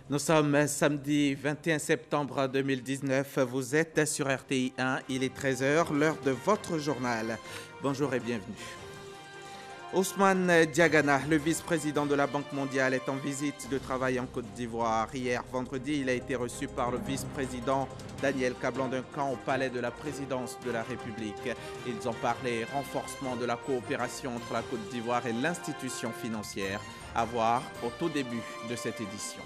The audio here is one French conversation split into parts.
Nous sommes samedi 21 septembre 2019. Vous êtes sur RTI 1. Il est 13 h, l'heure de votre journal. Bonjour et bienvenue. Ousmane Diagana, le vice-président de la Banque mondiale, est en visite de travail en Côte d'Ivoire. Hier, vendredi, il a été reçu par le vice-président Daniel Kablan-Duncan au palais de la présidence de la République. Ils ont parlé renforcement de la coopération entre la Côte d'Ivoire et l'institution financière, à voir au tout début de cette édition.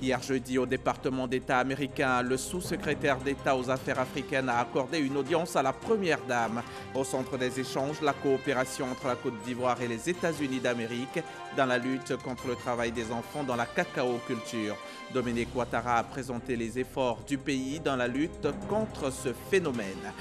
Hier jeudi, au département d'État américain, le sous-secrétaire d'État aux affaires africaines a accordé une audience à la première dame. Au centre des échanges, la coopération entre la Côte d'Ivoire et les États-Unis d'Amérique dans la lutte contre le travail des enfants dans la cacao-culture. Dominique Ouattara a présenté les efforts du pays dans la lutte contre ce phénomène.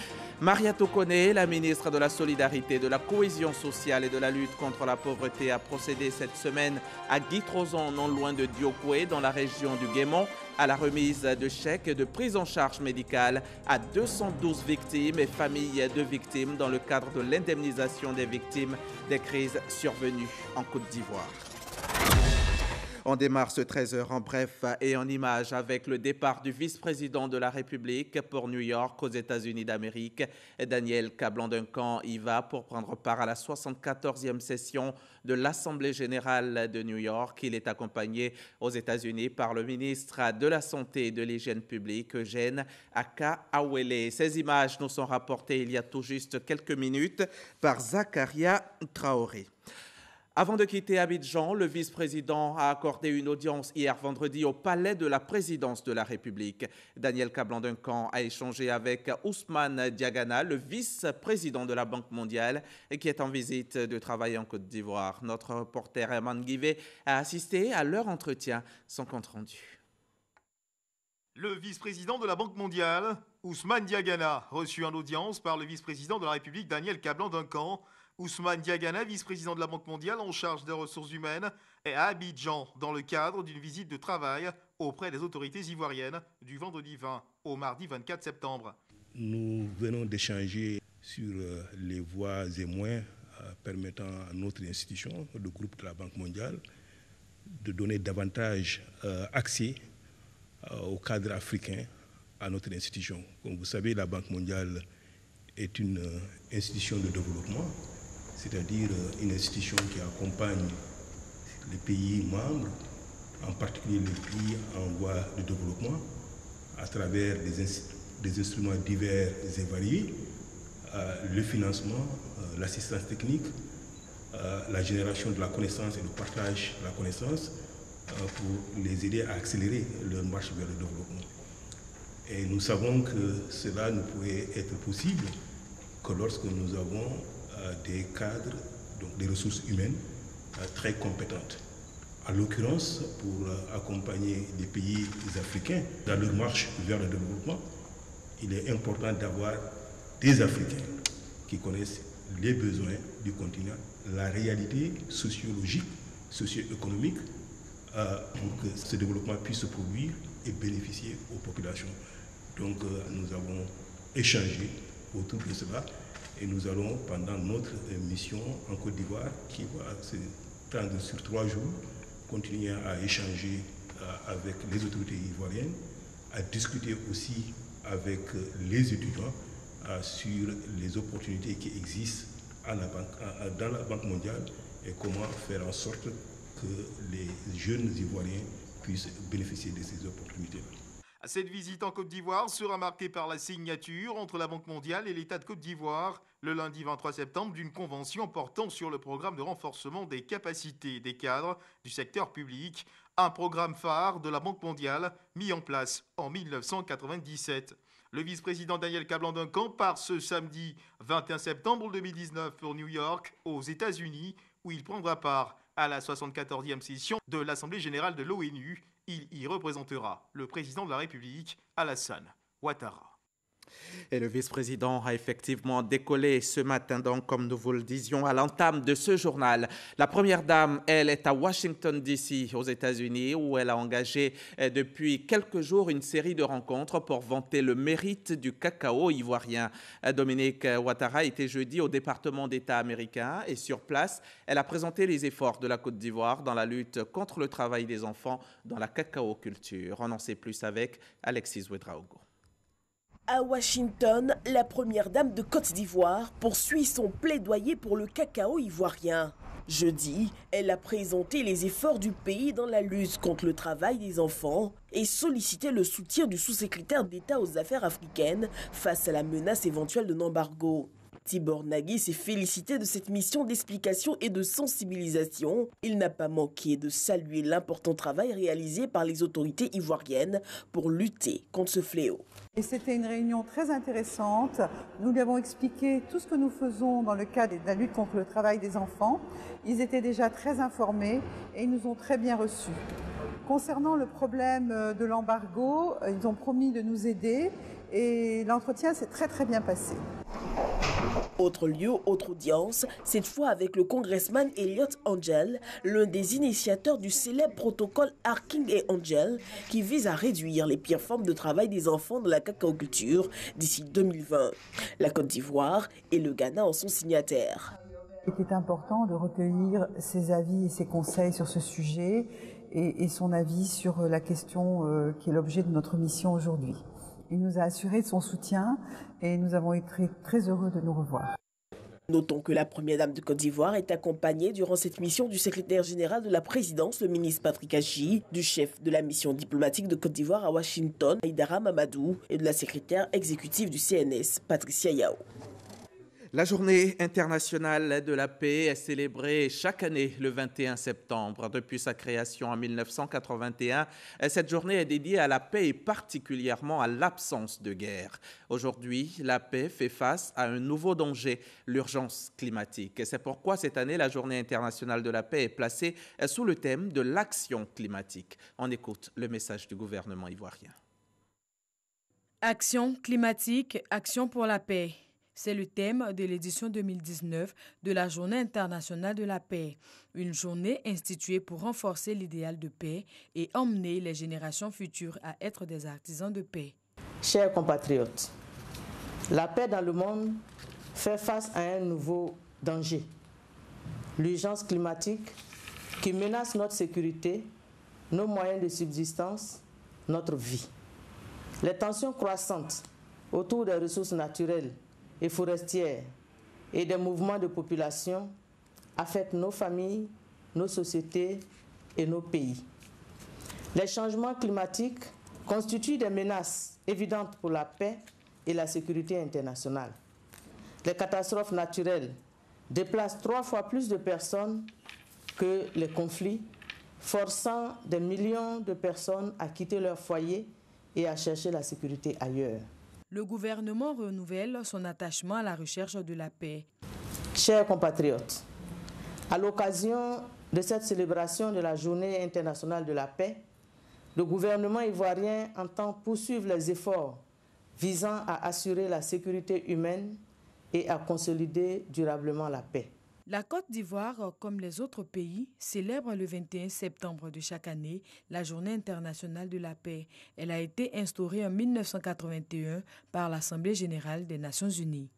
Maria Tokone, la ministre de la Solidarité, de la Cohésion sociale et de la lutte contre la pauvreté, a procédé cette semaine à Guitrozon, non loin de Diokwe, dans la région du Guémon, à la remise de chèques de prise en charge médicale à 212 victimes et familles de victimes dans le cadre de l'indemnisation des victimes des crises survenues en Côte d'Ivoire. On démarre ce 13 h en bref et en images avec le départ du vice-président de la République pour New York aux États-Unis d'Amérique. Daniel Kablan-Duncan y va pour prendre part à la 74e session de l'Assemblée générale de New York. Il est accompagné aux États-Unis par le ministre de la Santé et de l'Hygiène publique, Eugène Aka-Awele. Ces images nous sont rapportées il y a tout juste quelques minutes par Zakaria Traoré. Avant de quitter Abidjan, le vice-président a accordé une audience hier vendredi au palais de la présidence de la République. Daniel Kablan-Duncan a échangé avec Ousmane Diagana, le vice-président de la Banque mondiale, qui est en visite de travail en Côte d'Ivoire. Notre reporter Herman Guivet a assisté à leur entretien, son compte rendu. Le vice-président de la Banque mondiale, Ousmane Diagana, reçu en audience par le vice-président de la République, Daniel Kablan-Duncan. Ousmane Diagana, vice-président de la Banque mondiale en charge des ressources humaines, est à Abidjan dans le cadre d'une visite de travail auprès des autorités ivoiriennes du vendredi 20 au mardi 24 septembre. Nous venons d'échanger sur les voies et moyens permettant à notre institution, le groupe de la Banque mondiale, de donner davantage accès au cadre africain à notre institution. Comme vous savez, la Banque mondiale est une institution de développement, c'est-à-dire une institution qui accompagne les pays membres, en particulier les pays en voie de développement, à travers des instruments divers et variés, le financement, l'assistance technique, la génération de la connaissance et le partage de la connaissance pour les aider à accélérer leur marche vers le développement. Et nous savons que cela ne pourrait être possible que lorsque nous avons des cadres, donc des ressources humaines très compétentes. En l'occurrence, pour accompagner les pays africains dans leur marche vers le développement, il est important d'avoir des Africains qui connaissent les besoins du continent, la réalité sociologique, socio-économique, pour que ce développement puisse se produire et bénéficier aux populations. Donc nous avons échangé autour de cela. Et nous allons, pendant notre mission en Côte d'Ivoire, qui va se tendre sur 3 jours, continuer à échanger avec les autorités ivoiriennes, à discuter aussi avec les étudiants sur les opportunités qui existent dans la Banque mondiale et comment faire en sorte que les jeunes Ivoiriens puissent bénéficier de ces opportunités-là. Cette visite en Côte d'Ivoire sera marquée par la signature entre la Banque mondiale et l'État de Côte d'Ivoire le lundi 23 septembre d'une convention portant sur le programme de renforcement des capacités des cadres du secteur public, un programme phare de la Banque mondiale mis en place en 1997. Le vice-président Daniel Kablan-Duncan part ce samedi 21 septembre 2019 pour New York, aux États-Unis, où il prendra part à la 74e session de l'Assemblée générale de l'ONU. Il y représentera le président de la République, Alassane Ouattara. Et le vice-président a effectivement décollé ce matin, donc, comme nous vous le disions, à l'entame de ce journal. La première dame, elle, est à Washington, D.C., aux États-Unis, où elle a engagé depuis quelques jours une série de rencontres pour vanter le mérite du cacao ivoirien. Dominique Ouattara était jeudi au département d'État américain et sur place, elle a présenté les efforts de la Côte d'Ivoire dans la lutte contre le travail des enfants dans la cacaoculture. On en sait plus avec Alexis Ouedraogo. À Washington, la première dame de Côte d'Ivoire poursuit son plaidoyer pour le cacao ivoirien. Jeudi, elle a présenté les efforts du pays dans la lutte contre le travail des enfants et sollicité le soutien du sous-secrétaire d'État aux affaires africaines face à la menace éventuelle d'un embargo. Tibor Nagui s'est félicité de cette mission d'explication et de sensibilisation. Il n'a pas manqué de saluer l'important travail réalisé par les autorités ivoiriennes pour lutter contre ce fléau. Et c'était une réunion très intéressante. Nous lui avons expliqué tout ce que nous faisons dans le cadre de la lutte contre le travail des enfants. Ils étaient déjà très informés et ils nous ont très bien reçus. Concernant le problème de l'embargo, ils ont promis de nous aider et l'entretien s'est très bien passé. Autre lieu, autre audience, cette fois avec le congressman Elliot Angel, l'un des initiateurs du célèbre protocole Harking et Angel, qui vise à réduire les pires formes de travail des enfants dans la cacaoculture d'ici 2020. La Côte d'Ivoire et le Ghana en sont signataires. Il était important de recueillir ses avis et ses conseils sur ce sujet et son avis sur la question qui est l'objet de notre mission aujourd'hui. Il nous a assuré de son soutien et nous avons été très heureux de nous revoir. Notons que la première dame de Côte d'Ivoire est accompagnée durant cette mission du secrétaire général de la présidence, le ministre Patrick Achi, du chef de la mission diplomatique de Côte d'Ivoire à Washington, Aïdara Mamadou, et de la secrétaire exécutive du CNS, Patricia Yao. La journée internationale de la paix est célébrée chaque année le 21 septembre. Depuis sa création en 1981, cette journée est dédiée à la paix et particulièrement à l'absence de guerre. Aujourd'hui, la paix fait face à un nouveau danger, l'urgence climatique. Et c'est pourquoi cette année, la journée internationale de la paix est placée sous le thème de l'action climatique. On écoute le message du gouvernement ivoirien. Action climatique, action pour la paix. C'est le thème de l'édition 2019 de la Journée internationale de la paix, une journée instituée pour renforcer l'idéal de paix et emmener les générations futures à être des artisans de paix. Chers compatriotes, la paix dans le monde fait face à un nouveau danger, l'urgence climatique qui menace notre sécurité, nos moyens de subsistance, notre vie. Les tensions croissantes autour des ressources naturelles et forestières et des mouvements de population affectent nos familles, nos sociétés et nos pays. Les changements climatiques constituent des menaces évidentes pour la paix et la sécurité internationale. Les catastrophes naturelles déplacent 3 fois plus de personnes que les conflits, forçant des millions de personnes à quitter leur foyer et à chercher la sécurité ailleurs. Le gouvernement renouvelle son attachement à la recherche de la paix. Chers compatriotes, à l'occasion de cette célébration de la Journée internationale de la paix, le gouvernement ivoirien entend poursuivre les efforts visant à assurer la sécurité humaine et à consolider durablement la paix. La Côte d'Ivoire, comme les autres pays, célèbre le 21 septembre de chaque année la Journée internationale de la paix. Elle a été instaurée en 1981 par l'Assemblée générale des Nations unies.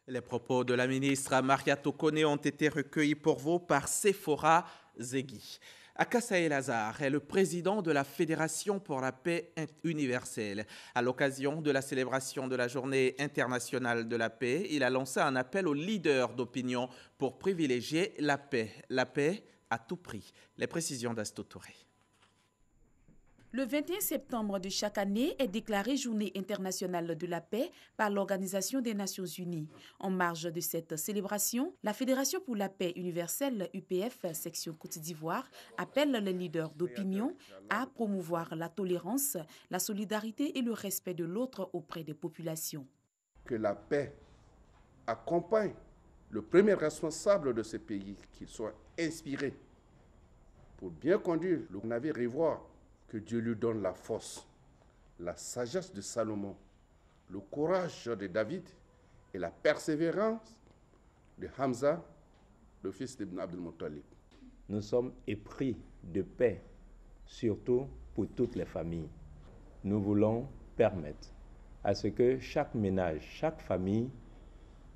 Les propos de la ministre Maria Tokone ont été recueillis pour vous par Sephora Zegui. Akassaé Lazare est le président de la Fédération pour la paix universelle. À l'occasion de la célébration de la Journée internationale de la paix, il a lancé un appel aux leaders d'opinion pour privilégier la paix à tout prix. Les précisions d'Astou Touré. Le 21 septembre de chaque année est déclarée Journée internationale de la paix par l'Organisation des Nations unies. En marge de cette célébration, la Fédération pour la paix universelle UPF section Côte d'Ivoire appelle les leaders d'opinion à promouvoir la tolérance, la solidarité et le respect de l'autre auprès des populations. Que la paix accompagne le premier responsable de ce pays, qu'il soit inspiré pour bien conduire le navire ivoire. Que Dieu lui donne la force, la sagesse de Salomon, le courage de David et la persévérance de Hamza, le fils d'Ibn Abdul Muttalib. Nous sommes épris de paix, surtout pour toutes les familles. Nous voulons permettre à ce que chaque ménage, chaque famille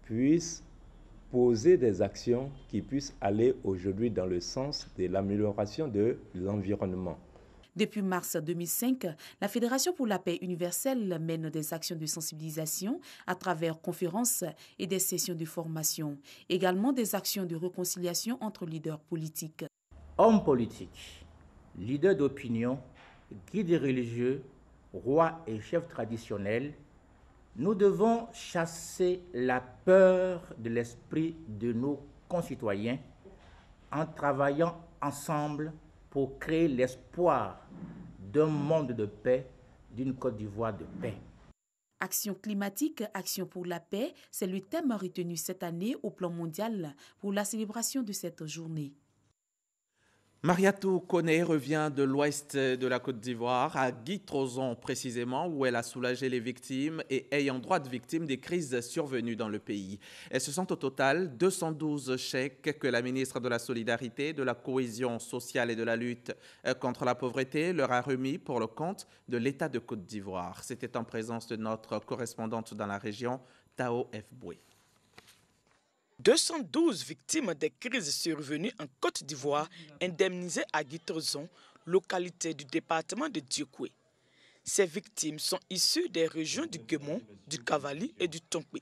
puisse poser des actions qui puissent aller aujourd'hui dans le sens de l'amélioration de l'environnement. Depuis mars 2005, la Fédération pour la paix universelle mène des actions de sensibilisation à travers conférences et des sessions de formation, également des actions de réconciliation entre leaders politiques. Hommes politiques, leaders d'opinion, guides religieux, rois et chefs traditionnels, nous devons chasser la peur de l'esprit de nos concitoyens en travaillant ensemble pour créer l'espoir d'un monde de paix, d'une Côte d'Ivoire de paix. Action climatique, action pour la paix, c'est le thème retenu cette année au plan mondial pour la célébration de cette journée. Mariatou Koné revient de l'ouest de la Côte d'Ivoire, à Guy-Trozon précisément, où elle a soulagé les victimes et ayant droit de victimes des crises survenues dans le pays. Elles se sont au total 212 chèques que la ministre de la Solidarité, de la Cohésion sociale et de la lutte contre la pauvreté leur a remis pour le compte de l'État de Côte d'Ivoire. C'était en présence de notre correspondante dans la région, Tao F. Boué. 212 victimes des crises survenues en Côte d'Ivoire indemnisées à Guy-Trozon, localité du département de Diokwe. Ces victimes sont issues des régions du Guémon, du Cavali et du Tonkwe.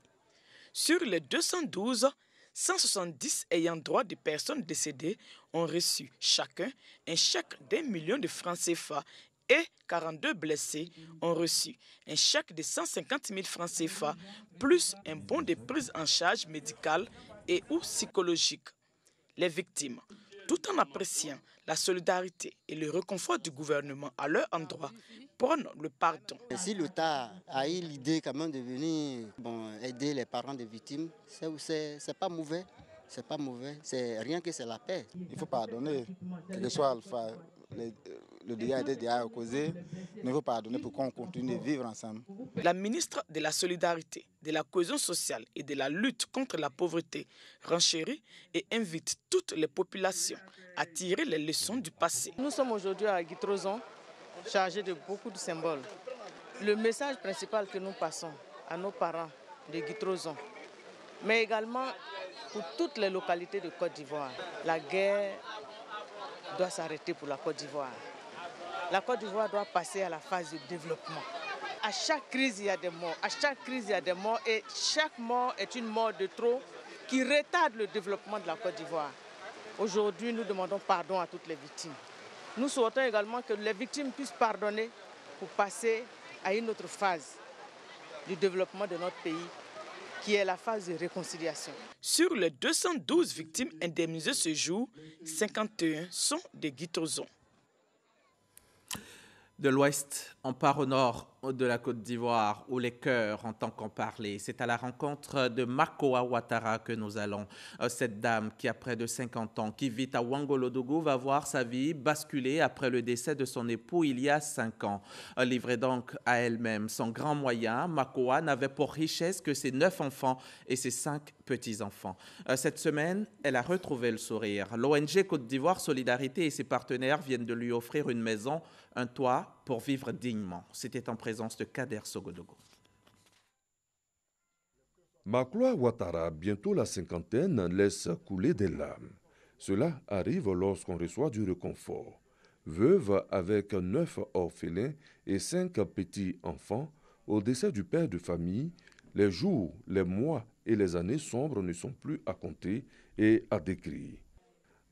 Sur les 212, 170 ayant droit de personnes décédées ont reçu chacun un chèque d'1 million de francs CFA et 42 blessés ont reçu un chèque de 150 000 francs CFA plus un bon de prise en charge médicale et ou psychologique. Les victimes, tout en appréciant la solidarité et le réconfort du gouvernement à leur endroit, prennent le pardon. Si l'État a eu l'idée quand même de venir aider les parents des victimes, c'est pas mauvais. C'est pas mauvais, c'est rien que c'est la paix. Il faut pardonner, quel que soit le dégât était déjà causé, mais il faut pardonner pour qu'on continue de vivre ensemble. La ministre de la Solidarité, de la Cohésion sociale et de la lutte contre la pauvreté renchérit et invite toutes les populations à tirer les leçons du passé. Nous sommes aujourd'hui à Guy-Trozon, chargés de beaucoup de symboles. Le message principal que nous passons à nos parents de Guy-Trozon, mais également pour toutes les localités de Côte d'Ivoire, la guerre doit s'arrêter pour la Côte d'Ivoire. La Côte d'Ivoire doit passer à la phase de développement. À chaque crise, il y a des morts. À chaque crise, il y a des morts. Et chaque mort est une mort de trop qui retarde le développement de la Côte d'Ivoire. Aujourd'hui, nous demandons pardon à toutes les victimes. Nous souhaitons également que les victimes puissent pardonner pour passer à une autre phase du développement de notre pays, qui est la phase de réconciliation. Sur les 212 victimes indemnisées ce jour, 51 sont des Guy-Trozon. De l'ouest, on part au nord de la Côte d'Ivoire, où les cœurs entendent qu'en parler. C'est à la rencontre de Makoa Ouattara que nous allons. Cette dame qui a près de 50 ans, qui vit à Ouangolodougou, va voir sa vie basculer après le décès de son époux il y a 5 ans. Livrée donc à elle-même sans grand moyen, Makoa n'avait pour richesse que ses 9 enfants et ses 5 petits-enfants. Cette semaine, elle a retrouvé le sourire. L'ONG Côte d'Ivoire Solidarité et ses partenaires viennent de lui offrir une maison, un toit pour vivre dignement. C'était en présence de Kader Sogodogo. Makoa Ouattara, bientôt la cinquantaine, laisse couler des larmes. Cela arrive lorsqu'on reçoit du réconfort. Veuve avec 9 orphelins et 5 petits-enfants, au décès du père de famille, les jours, les mois et les années sombres ne sont plus à compter et à décrire.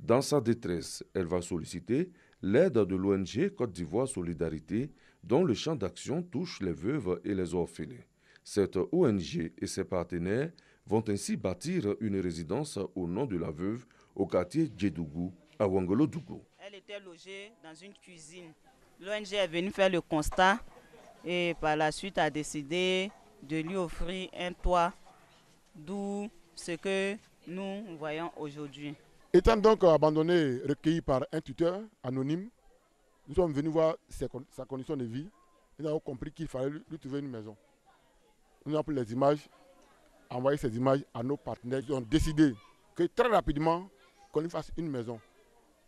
Dans sa détresse, elle va solliciter l'aide de l'ONG Côte d'Ivoire Solidarité, dont le champ d'action touche les veuves et les orphelins. Cette ONG et ses partenaires vont ainsi bâtir une résidence au nom de la veuve au quartier Djedougou, à Ouangolodougou. Elle était logée dans une cuisine. L'ONG est venue faire le constat et par la suite a décidé de lui offrir un toit, d'où ce que nous voyons aujourd'hui. Étant donc abandonné, recueilli par un tuteur anonyme, nous sommes venus voir sa condition de vie et nous avons compris qu'il fallait lui trouver une maison. Nous avons pris les images, envoyé ces images à nos partenaires qui ont décidé que très rapidement qu'on lui fasse une maison.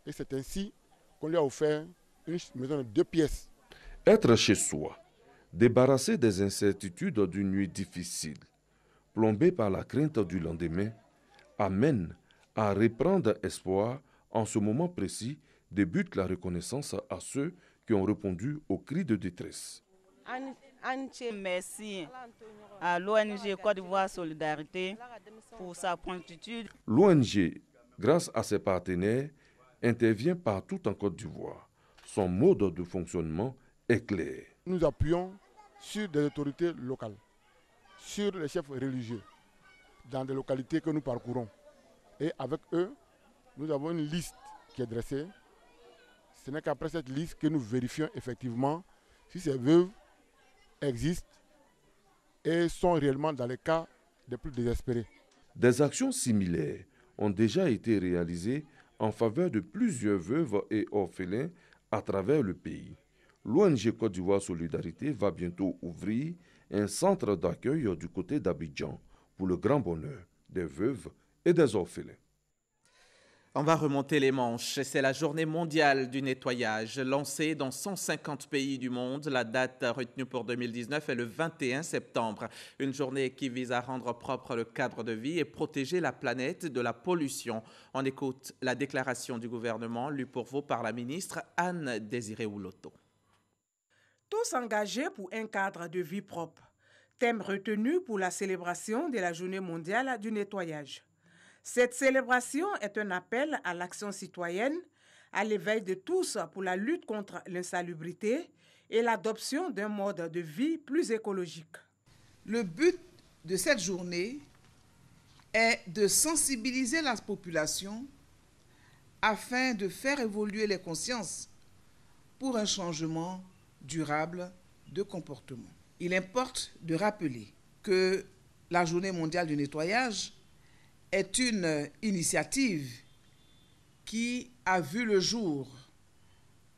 Et c'est ainsi qu'on lui a offert une maison de 2 pièces. Être chez soi, débarrassé des incertitudes d'une nuit difficile, plombé par la crainte du lendemain, amène à reprendre espoir. En ce moment précis, débute la reconnaissance à ceux qui ont répondu aux cris de détresse. Merci à l'ONG Côte d'Ivoire Solidarité pour sa promptitude. L'ONG, grâce à ses partenaires, intervient partout en Côte d'Ivoire. Son mode de fonctionnement est clair. Nous appuyons sur des autorités locales, sur les chefs religieux, dans des localités que nous parcourons. Et avec eux, nous avons une liste qui est dressée. Ce n'est qu'après cette liste que nous vérifions effectivement si ces veuves existent et sont réellement dans les cas les plus désespérés. Des actions similaires ont déjà été réalisées en faveur de plusieurs veuves et orphelins à travers le pays. L'ONG Côte d'Ivoire Solidarité va bientôt ouvrir un centre d'accueil du côté d'Abidjan pour le grand bonheur des veuves et des orphelins. On va remonter les manches. C'est la journée mondiale du nettoyage lancée dans 150 pays du monde. La date retenue pour 2019 est le 21 septembre. Une journée qui vise à rendre propre le cadre de vie et protéger la planète de la pollution. On écoute la déclaration du gouvernement lue pour vous par la ministre Anne-Désirée Ouloto. Tous engagés pour un cadre de vie propre. Thème retenu pour la célébration de la journée mondiale du nettoyage. Cette célébration est un appel à l'action citoyenne, à l'éveil de tous pour la lutte contre l'insalubrité et l'adoption d'un mode de vie plus écologique. Le but de cette journée est de sensibiliser la population afin de faire évoluer les consciences pour un changement durable de comportement. Il importe de rappeler que la Journée mondiale du nettoyage est une initiative qui a vu le jour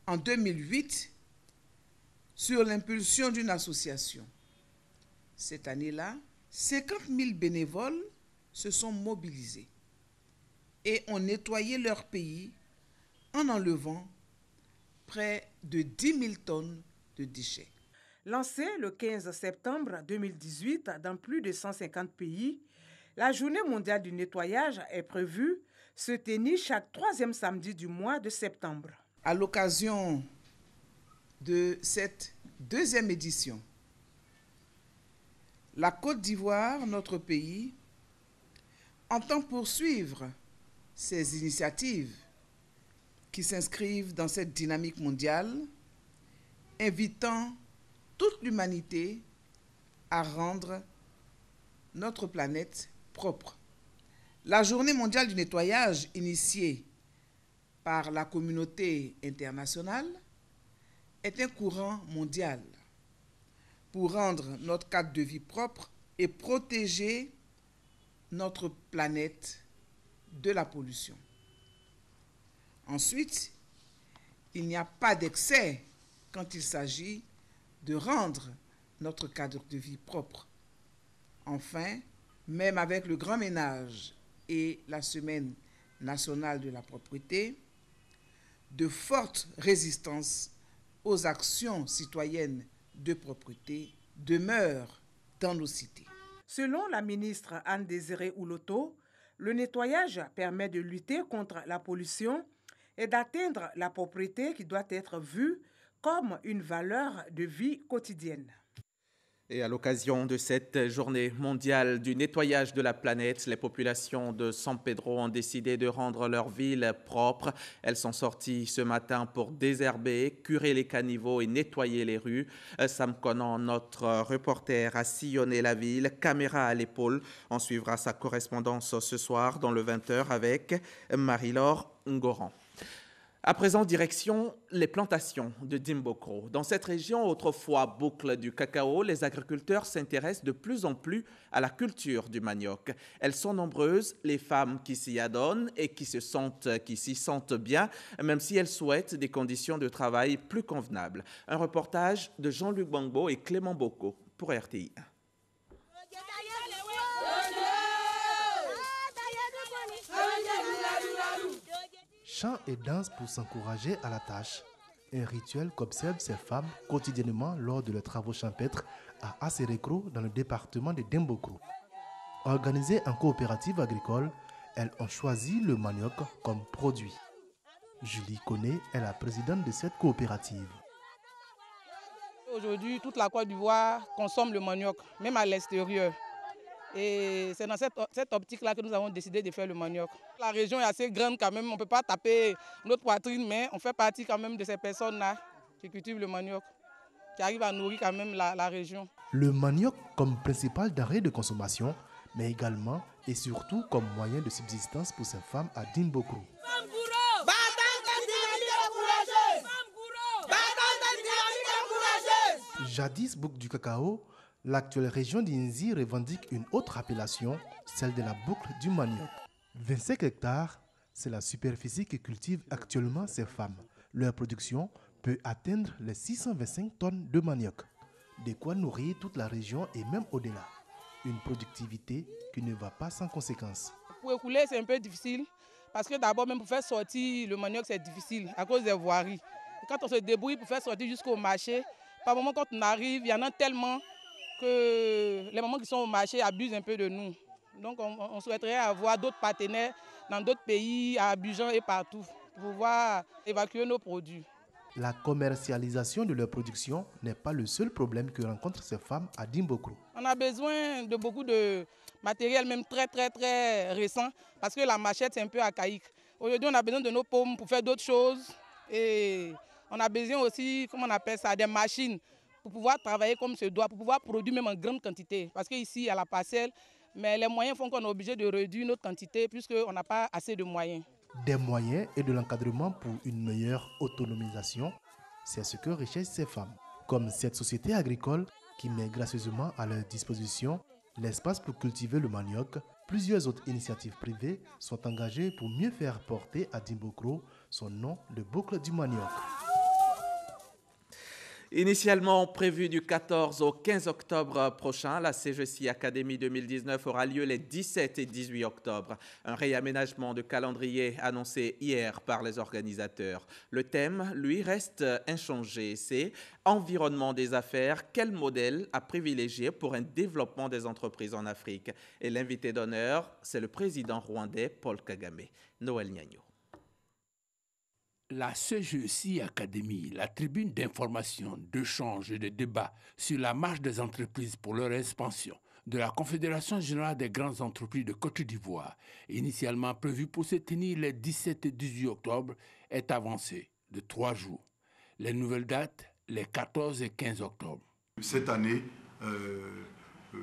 en 2008 sur l'impulsion d'une association. Cette année-là, 50 000 bénévoles se sont mobilisés et ont nettoyé leur pays en enlevant près de 10 000 tonnes de déchets. Lancée le 15 septembre 2018 dans plus de 150 pays, la Journée mondiale du nettoyage est prévue se tenir chaque 3e samedi du mois de septembre. À l'occasion de cette 2e édition, la Côte d'Ivoire, notre pays, entend poursuivre ces initiatives qui s'inscrivent dans cette dynamique mondiale, invitant toute l'humanité à rendre notre planète propre. La Journée mondiale du nettoyage, initiée par la communauté internationale, est un courant mondial pour rendre notre cadre de vie propre et protéger notre planète de la pollution. Ensuite, il n'y a pas d'excès quand il s'agit de rendre notre cadre de vie propre. Enfin, même avec le grand ménage et la Semaine nationale de la propreté, de fortes résistances aux actions citoyennes de propreté demeurent dans nos cités. Selon la ministre Anne-Désirée Ouloto, le nettoyage permet de lutter contre la pollution et d'atteindre la propreté qui doit être vue comme une valeur de vie quotidienne. Et à l'occasion de cette journée mondiale du nettoyage de la planète, les populations de San Pedro ont décidé de rendre leur ville propre. Elles sont sorties ce matin pour désherber, curer les caniveaux et nettoyer les rues. Sam Conan, notre reporter, a sillonné la ville, caméra à l'épaule. On suivra sa correspondance ce soir dans le 20h avec Marie-Laure Ngoran. À présent, direction les plantations de Dimbokro. Dans cette région, autrefois boucle du cacao, les agriculteurs s'intéressent de plus en plus à la culture du manioc. Elles sont nombreuses, les femmes qui s'y adonnent et qui s'y sentent bien, même si elles souhaitent des conditions de travail plus convenables. Un reportage de Jean-Luc Bangbo et Clément Boko pour RTI. chant et danse pour s'encourager à la tâche. Un rituel qu'observent ces femmes quotidiennement lors de leurs travaux champêtres à Aserekro dans le département de Dembokro. Organisées en coopérative agricole, elles ont choisi le manioc comme produit. Julie Koné est la présidente de cette coopérative. Aujourd'hui, toute la Côte d'Ivoire consomme le manioc, même à l'extérieur. Et c'est dans cette optique-là que nous avons décidé de faire le manioc. La région est assez grande quand même, on ne peut pas taper notre poitrine, mais on fait partie quand même de ces personnes-là qui cultivent le manioc, qui arrivent à nourrir quand même la région. Le manioc comme principal denrée de consommation, mais également et surtout comme moyen de subsistance pour ces femmes à Dembokro. Jadis boucle du cacao, l'actuelle région d'Inzi revendique une autre appellation, celle de la boucle du manioc. 25 hectares, c'est la superficie que cultivent actuellement ces femmes. Leur production peut atteindre les 625 tonnes de manioc, de quoi nourrir toute la région et même au-delà. Une productivité qui ne va pas sans conséquences. Pour écouler, c'est un peu difficile, parce que d'abord, même pour faire sortir le manioc, c'est difficile à cause des voiries. Quand on se débrouille pour faire sortir jusqu'au marché, par moment, quand on arrive, il y en a tellement que les mamans qui sont au marché abusent un peu de nous. Donc on souhaiterait avoir d'autres partenaires dans d'autres pays, à Abidjan et partout, pour pouvoir évacuer nos produits. La commercialisation de leur production n'est pas le seul problème que rencontrent ces femmes à Dembokro. On a besoin de beaucoup de matériel, même très récent, parce que la machette c'est un peu archaïque. Aujourd'hui, on a besoin de nos pommes pour faire d'autres choses. Et on a besoin aussi, comment on appelle ça, des machines pour pouvoir travailler comme se doit, pour pouvoir produire même en grande quantité. Parce qu'ici, il y a la parcelle, mais les moyens font qu'on est obligé de réduire notre quantité puisqu'on n'a pas assez de moyens. Des moyens et de l'encadrement pour une meilleure autonomisation, c'est ce que recherchent ces femmes. Comme cette société agricole qui met gracieusement à leur disposition l'espace pour cultiver le manioc, plusieurs autres initiatives privées sont engagées pour mieux faire porter à Dembokro son nom de boucle du manioc. Initialement prévu du 14 au 15 octobre prochain, la CGC Academy 2019 aura lieu les 17 et 18 octobre. Un réaménagement de calendrier annoncé hier par les organisateurs. Le thème, lui, reste inchangé. C'est « Environnement des affaires, quel modèle à privilégier pour un développement des entreprises en Afrique ?» Et l'invité d'honneur, c'est le président rwandais Paul Kagame. Noël Nyagno. La CGC Academy, la tribune d'information, d'échange et de débat sur la marche des entreprises pour leur expansion de la Confédération générale des grandes entreprises de Côte d'Ivoire, initialement prévue pour se tenir les 17 et 18 octobre, est avancée de 3 jours. Les nouvelles dates, les 14 et 15 octobre. Cette année,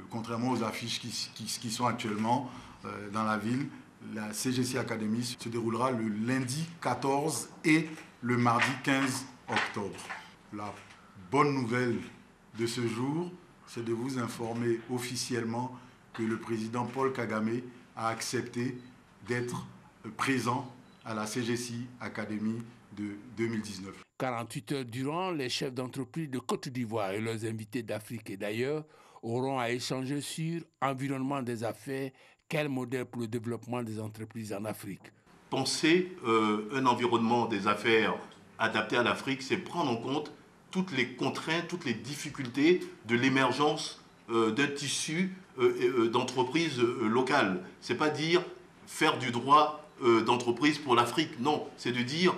contrairement aux affiches qui sont actuellement dans la ville, la CGC Academy se déroulera le lundi 14 et le mardi 15 octobre. La bonne nouvelle de ce jour, c'est de vous informer officiellement que le président Paul Kagame a accepté d'être présent à la CGC Academy de 2019. 48 heures durant, les chefs d'entreprise de Côte d'Ivoire et leurs invités d'Afrique et d'ailleurs auront à échanger sur l'environnement des affaires. Quel modèle pour le développement des entreprises en Afrique? Penser un environnement des affaires adapté à l'Afrique, c'est prendre en compte toutes les contraintes, toutes les difficultés de l'émergence d'un tissu d'entreprise locale. Ce n'est pas dire faire du droit d'entreprise pour l'Afrique, non. C'est de dire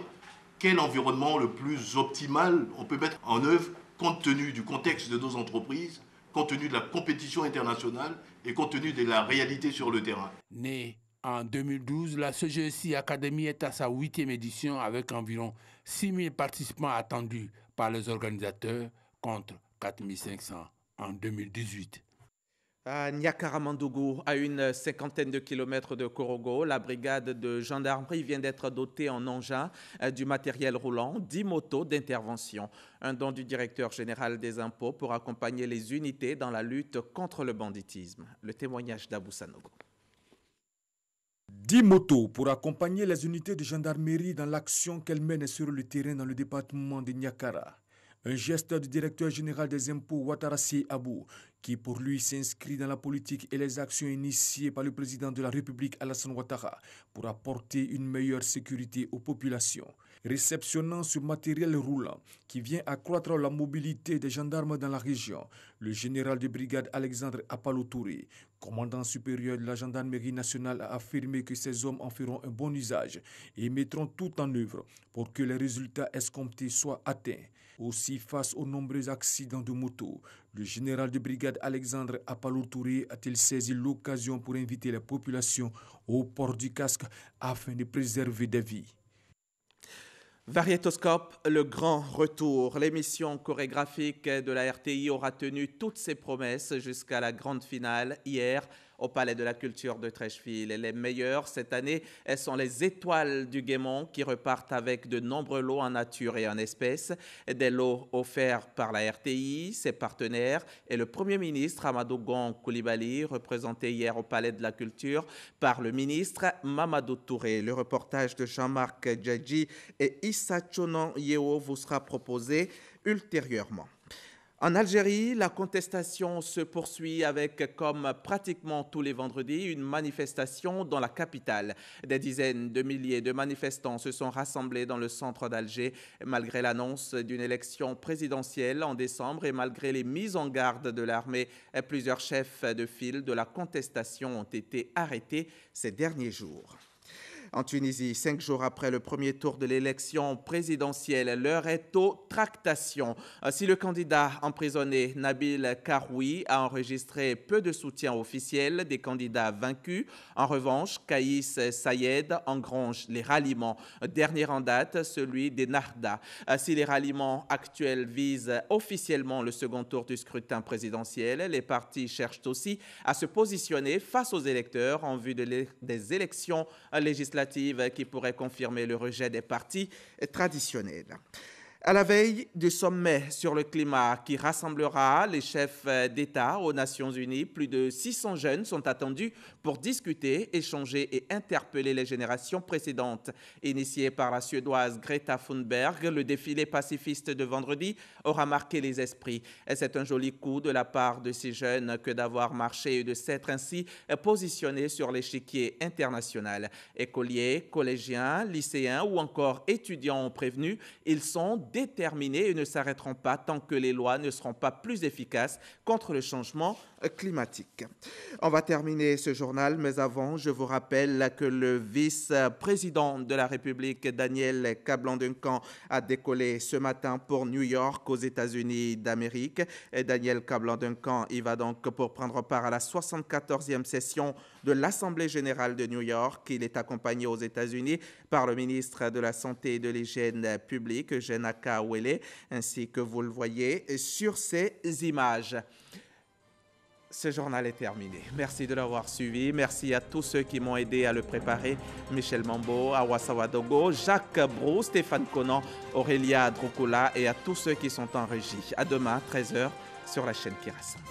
quel environnement le plus optimal on peut mettre en œuvre compte tenu du contexte de nos entreprises, compte tenu de la compétition internationale et compte tenu de la réalité sur le terrain. Née en 2012, la CGC Academy est à sa 8e édition avec environ 6 000 participants attendus par les organisateurs contre 4 500 en 2018. À Nyakaramandougou, à une cinquantaine de kilomètres de Korogo, la brigade de gendarmerie vient d'être dotée en engins, du matériel roulant, 10 motos d'intervention. Un don du directeur général des impôts pour accompagner les unités dans la lutte contre le banditisme. Le témoignage d'Abou Sanogo. 10 motos pour accompagner les unités de gendarmerie dans l'action qu'elles mènent sur le terrain dans le département de Nyakara. Un geste du directeur général des impôts Ouattarassi Abou, qui pour lui s'inscrit dans la politique et les actions initiées par le président de la République Alassane Ouattara pour apporter une meilleure sécurité aux populations. Réceptionnant ce matériel roulant qui vient accroître la mobilité des gendarmes dans la région, le général de brigade Alexandre Apalo Touré, commandant supérieur de la gendarmerie nationale, a affirmé que ces hommes en feront un bon usage et mettront tout en œuvre pour que les résultats escomptés soient atteints. Aussi, face aux nombreux accidents de moto, le général de brigade Alexandre Apalo Touré a-t-il saisi l'occasion pour inviter les populations au port du casque afin de préserver des vies. Variétoscope, le grand retour. L'émission chorégraphique de la RTI aura tenu toutes ses promesses jusqu'à la grande finale hier au Palais de la Culture de Treichville. Les meilleures cette année, elles sont les étoiles du Guémont qui repartent avec de nombreux lots en nature et en espèces. Des lots offerts par la RTI, ses partenaires et le Premier ministre Amadou Gon Coulibaly, représenté hier au Palais de la Culture par le ministre Mamadou Touré. Le reportage de Jean-Marc Djadji et Issa Chonon Yeo vous sera proposé ultérieurement. En Algérie, la contestation se poursuit avec, comme pratiquement tous les vendredis, une manifestation dans la capitale. Des dizaines de milliers de manifestants se sont rassemblés dans le centre d'Alger, malgré l'annonce d'une élection présidentielle en décembre et malgré les mises en garde de l'armée. Plusieurs chefs de file de la contestation ont été arrêtés ces derniers jours. En Tunisie, 5 jours après le premier tour de l'élection présidentielle, l'heure est aux tractations. Si le candidat emprisonné Nabil Karoui a enregistré peu de soutien officiel des candidats vaincus, en revanche, Kaïs Sayed engrange les ralliements. Dernier en date, celui des Nahda. Si les ralliements actuels visent officiellement le second tour du scrutin présidentiel, les partis cherchent aussi à se positionner face aux électeurs en vue des élections législatives qui pourrait confirmer le rejet des partis traditionnels. À la veille du sommet sur le climat qui rassemblera les chefs d'État aux Nations Unies, plus de 600 jeunes sont attendus pour discuter, échanger et interpeller les générations précédentes. Initié par la Suédoise Greta Thunberg, le défilé pacifiste de vendredi aura marqué les esprits. C'est un joli coup de la part de ces jeunes que d'avoir marché et de s'être ainsi positionnés sur l'échiquier international. Écoliers, collégiens, lycéens ou encore étudiants ont prévenu, ils sont déterminés et ne s'arrêteront pas tant que les lois ne seront pas plus efficaces contre le changement climatique. On va terminer ce journal, mais avant, je vous rappelle que le vice-président de la République, Daniel Kablan-Duncan, a décollé ce matin pour New York, aux États-Unis d'Amérique. Et Daniel Kablan-Duncan y va donc pour prendre part à la 74e session de l'Assemblée générale de New York. Il est accompagné aux États-Unis par le ministre de la Santé et de l'Hygiène publique, Eugène Akawele, ainsi que vous le voyez sur ces images. Ce journal est terminé. Merci de l'avoir suivi. Merci à tous ceux qui m'ont aidé à le préparer. Michel Mambo, Awa Sawadogo, Jacques Brou, Stéphane Conan, Aurélia Droukula et à tous ceux qui sont en régie. À demain, 13h, sur la chaîne qui rassemble.